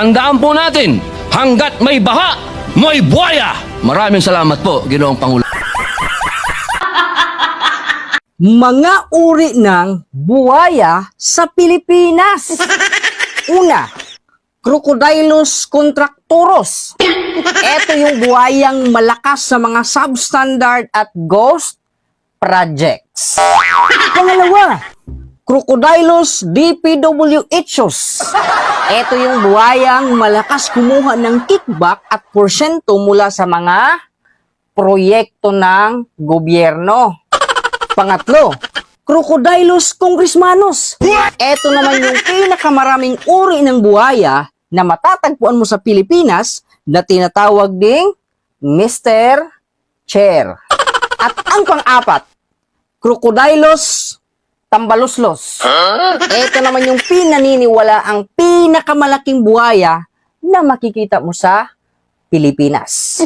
Tandaan po natin, hanggat may baha, may buhaya. Maraming salamat po, Ginoong Pangulo. Mga uri ng buhaya sa Pilipinas. Una, Crocodylus contracturus. Ito yung buhayang malakas sa mga substandard at ghost projects. Pangalawa, Crocodylus dpwhus. Ito yung buhayang malakas kumuha ng kickback at porsyento mula sa mga proyekto ng gobyerno. Pangatlo, Crocodylus congressmanus. Ito naman yung pinakamaraming uri ng buhaya na matatagpuan mo sa Pilipinas na tinatawag ding Mr. Chair. At ang pang-apat, Crocodylus tambaluslos. Ito naman yung pinaniniwala ang pinakamalaking buhaya na makikita mo sa Pilipinas.